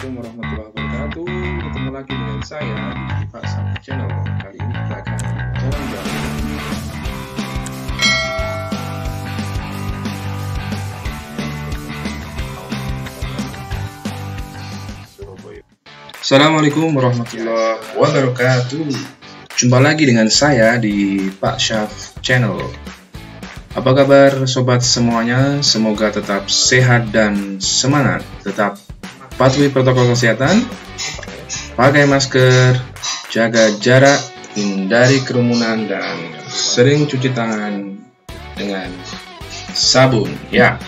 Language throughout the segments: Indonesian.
Assalamualaikum warahmatullahi wabarakatuh. Ketemu lagi dengan saya di Pak Sam Channel. Kali ini kita akan jalan-jalan. Assalamualaikum warahmatullahi wabarakatuh. Jumpa lagi dengan saya di Pak Syaf Channel. Apa kabar sobat semuanya? Semoga tetap sehat dan semangat. Tetap patuhi protokol kesehatan, pakai masker, jaga jarak, hindari kerumunan, dan sering cuci tangan dengan sabun. Ya,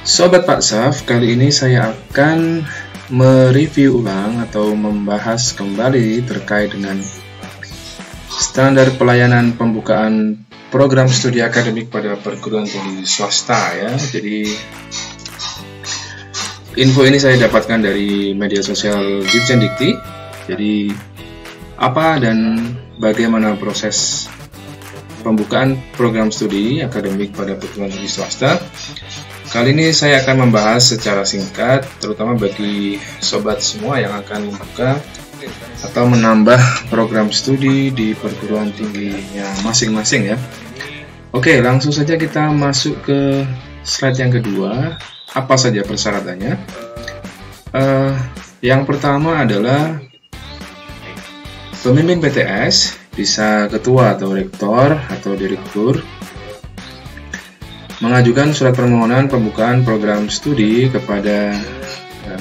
sobat Pak Syaf, kali ini saya akan mereview ulang atau membahas kembali terkait dengan standar pelayanan pembukaan program studi akademik pada perguruan tinggi swasta ya. Jadi info ini saya dapatkan dari media sosial Ditjen Dikti. Jadi apa dan bagaimana proses pembukaan program studi akademik pada perguruan tinggi swasta? Kali ini saya akan membahas secara singkat, terutama bagi sobat semua yang akan membuka atau menambah program studi di perguruan tingginya masing-masing ya. Oke, langsung saja kita masuk ke slide yang kedua. Apa saja persyaratannya? Yang pertama adalah pemimpin PTS, bisa ketua atau rektor atau direktur, mengajukan surat permohonan pembukaan program studi kepada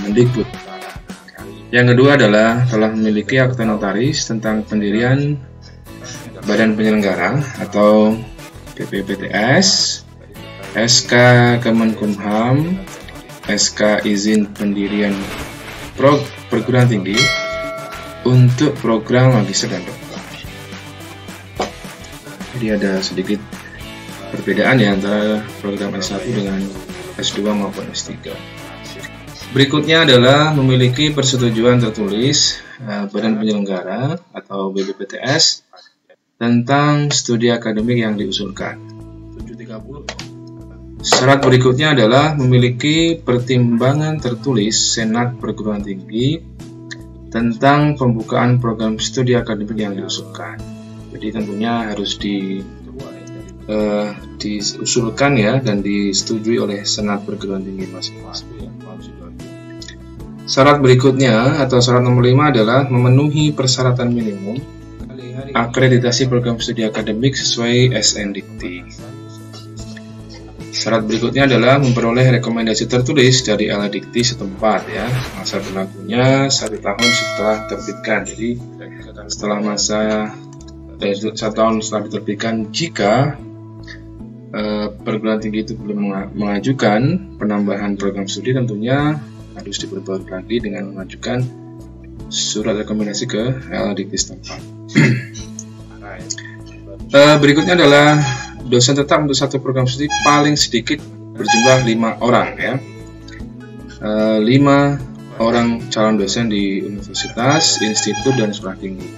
Mendikbud. Yang kedua adalah telah memiliki akta notaris tentang pendirian badan penyelenggara atau BPPTS, SK Kemenkumham, SK izin pendirian perguruan tinggi untuk program magister dan doktor. Jadi ada sedikit perbedaan ya antara program S1 dengan S2 maupun S3. Berikutnya adalah memiliki persetujuan tertulis Badan Penyelenggara atau BPPTS tentang studi akademik yang diusulkan. Syarat berikutnya adalah memiliki pertimbangan tertulis Senat Perguruan Tinggi tentang pembukaan program studi akademik yang diusulkan. Jadi tentunya harus diusulkan ya dan disetujui oleh Senat Perguruan Tinggi masing-masing. Syarat berikutnya atau syarat nomor 5 adalah memenuhi persyaratan minimum akreditasi program studi akademik sesuai SNDikT. Syarat berikutnya adalah memperoleh rekomendasi tertulis dari LADikti setempat ya. Masa berlakunya 1 tahun setelah diterbitkan. Jadi setelah masa 1 tahun setelah diterbitkan, jika perguruan tinggi itu belum mengajukan penambahan program studi, tentunya harus diperbarui lagi dengan mengajukan surat rekomendasi ke LADikti setempat. Berikutnya adalah dosen tetap untuk satu program studi paling sedikit berjumlah 5 orang ya. 5 orang calon dosen di universitas, institut, dan sekolah tinggi.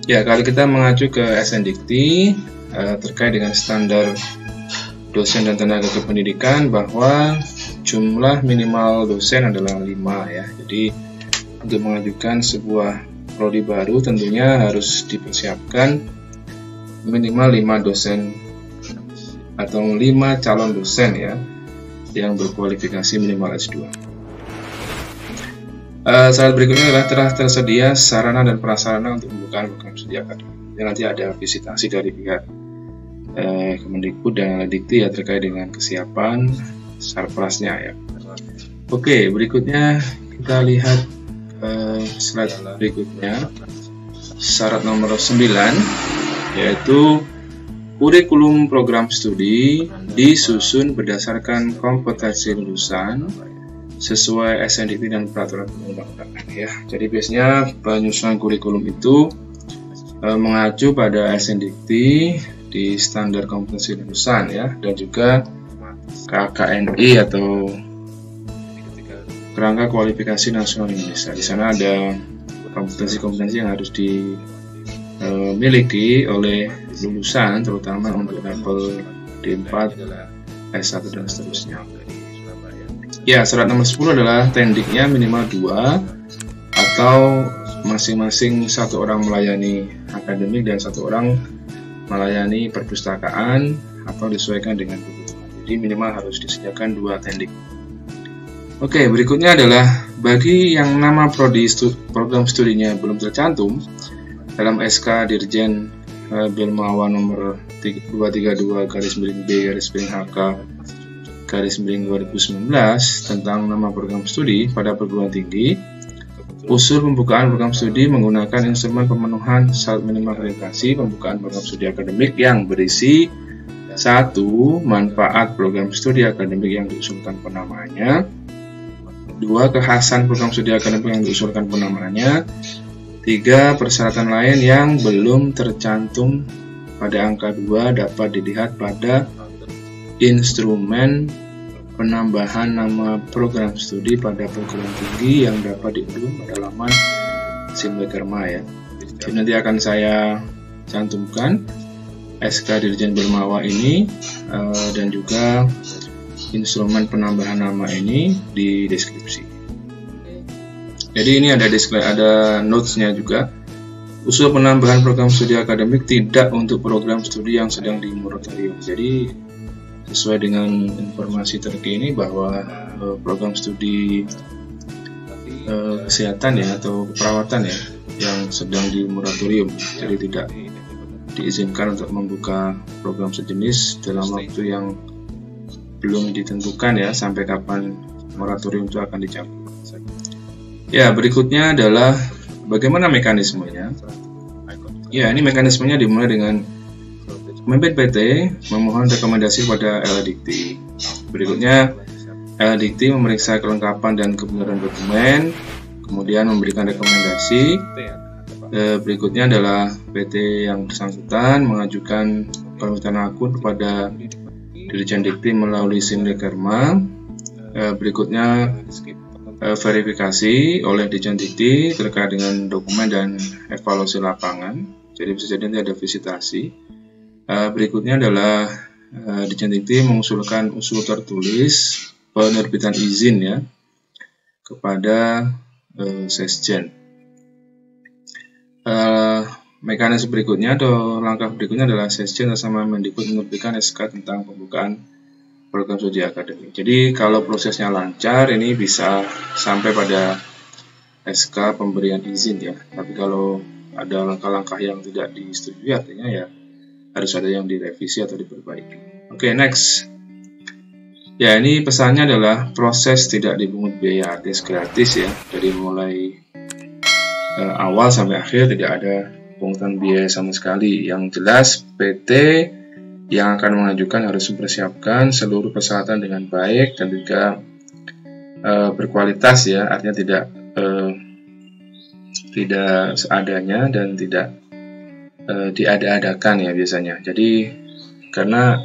Ya, kalau kita mengacu ke SNDikti terkait dengan standar dosen dan tenaga kependidikan bahwa jumlah minimal dosen adalah 5 ya. Jadi untuk mengajukan sebuah prodi baru tentunya harus dipersiapkan minimal 5 dosen atau 5 calon dosen ya yang berkualifikasi minimal S2. Syarat berikutnya adalah telah tersedia sarana dan prasarana untuk pembukaan program studi akademik. Nanti ada visitasi dari pihak Kemendikbud dan LADikti ya terkait dengan kesiapan sarprasnya ya. Oke, berikutnya kita lihat slide berikutnya. Syarat nomor 9 yaitu kurikulum program studi disusun berdasarkan kompetensi lulusan sesuai SNDikT dan peraturan perundang-undangan ya. Jadi biasanya penyusunan kurikulum itu mengacu pada SNDikT di standar kompetensi lulusan ya, dan juga KKNI atau Kerangka Kualifikasi Nasional Indonesia. Di sana ada kompetensi-kompetensi yang harus dimiliki oleh lulusan, terutama untuk level D4, S1 dan seterusnya. Ya, syarat nomor 10 adalah tendiknya minimal 2 atau masing-masing satu orang melayani akademik dan satu orang melayani perpustakaan atau disesuaikan dengan kebutuhan. Jadi minimal harus disediakan 2 tendik. Oke, berikutnya adalah bagi yang nama prodi program studinya belum tercantum dalam SK Dirjen Belmawa nomor 232/B/HK/2019 tentang nama program studi pada perguruan tinggi. Usul pembukaan program studi menggunakan instrumen pemenuhan syarat minimal akreditasi pembukaan program studi akademik yang berisi 1. Manfaat program studi akademik yang diusulkan penamaannya, 2. Kekhasan program studi akademik yang diusulkan penamaannya, 3. Persyaratan lain yang belum tercantum pada angka 2 dapat dilihat pada instrumen penambahan nama program studi pada perguruan tinggi yang dapat diunduh pada laman Simbekerma ya. Jadi nanti akan saya cantumkan SK Dirjen Belmawa ini dan juga instrumen penambahan nama ini di deskripsi. Jadi ini ada notes-nya juga. Usul penambahan program studi akademik tidak untuk program studi yang sedang di moratorium. Jadi sesuai dengan informasi terkini bahwa program studi kesehatan ya atau keperawatan ya yang sedang di moratorium, jadi tidak diizinkan untuk membuka program sejenis dalam waktu yang belum ditentukan ya sampai kapan moratorium itu akan dicabut. Ya, berikutnya adalah bagaimana mekanismenya. Ya, ini mekanismenya dimulai dengan Pemimpin PT memohon rekomendasi pada LADIKTI. Berikutnya, LADIKTI memeriksa kelengkapan dan kebenaran dokumen, kemudian memberikan rekomendasi. Berikutnya adalah PT yang bersangkutan mengajukan permintaan akun kepada Dirjen Dikti melalui Simbekerma. Berikutnya, verifikasi oleh Dirjen Dikti terkait dengan dokumen dan evaluasi lapangan. Jadi bisa jadi nanti ada visitasi. Berikutnya adalah Dirjen Dikti mengusulkan usul tertulis penerbitan izin ya kepada Sesjen. Mekanisme berikutnya atau langkah berikutnya adalah Sesjen bersama Mendikbud menerbitkan SK tentang pembukaan program studi akademik. Jadi kalau prosesnya lancar ini bisa sampai pada SK pemberian izin ya. Tapi kalau ada langkah-langkah yang tidak disetujui artinya ya harus ada yang direvisi atau diperbaiki. Oke, next. Ya, ini pesannya adalah proses tidak dipungut biaya artis gratis ya. Dari mulai awal sampai akhir tidak ada pungutan biaya sama sekali. Yang jelas PT yang akan mengajukan harus mempersiapkan seluruh persyaratan dengan baik dan juga berkualitas ya. Artinya tidak seadanya dan tidak diada-adakan ya biasanya. Jadi karena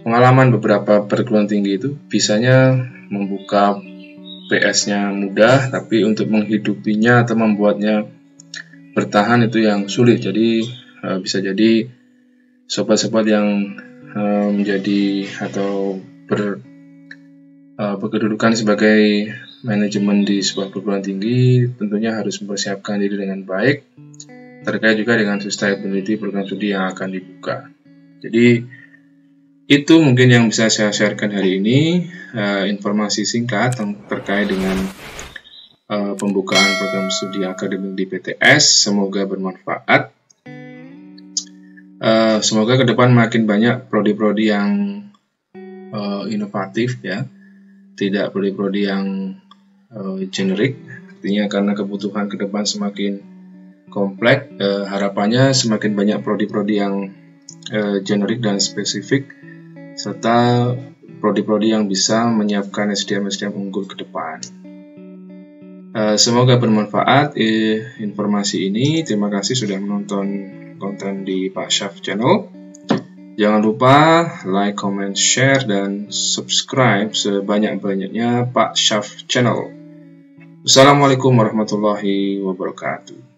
pengalaman beberapa perguruan tinggi itu bisanya membuka PS-nya mudah, tapi untuk menghidupinya atau membuatnya bertahan itu yang sulit. Jadi bisa jadi sobat-sobat yang menjadi atau berkedudukan sebagai manajemen di sebuah perguruan tinggi tentunya harus mempersiapkan diri dengan baik terkait juga dengan sustainability program studi yang akan dibuka. Jadi itu mungkin yang bisa saya sharekan hari ini, informasi singkat terkait dengan pembukaan program studi akademik di PTS. Semoga bermanfaat. Semoga ke depan makin banyak prodi-prodi yang inovatif ya, tidak prodi-prodi yang generik. Artinya karena kebutuhan ke depan semakin kompleks, harapannya semakin banyak prodi-prodi yang generik dan spesifik, serta prodi-prodi yang bisa menyiapkan SDM-SDM unggul ke depan. Semoga bermanfaat informasi ini. Terima kasih sudah menonton konten di Pak Syaf Channel. Jangan lupa like, comment, share, dan subscribe sebanyak-banyaknya Pak Syaf Channel. Wassalamualaikum warahmatullahi wabarakatuh.